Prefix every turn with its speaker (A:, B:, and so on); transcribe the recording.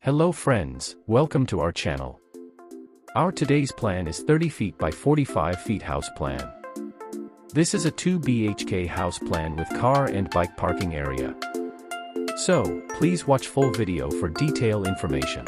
A: Hello friends, welcome to our channel. Our today's plan is 30 feet by 45 feet house plan. This is a 2 BHK house plan with car and bike parking area. So, please watch full video for detailed information.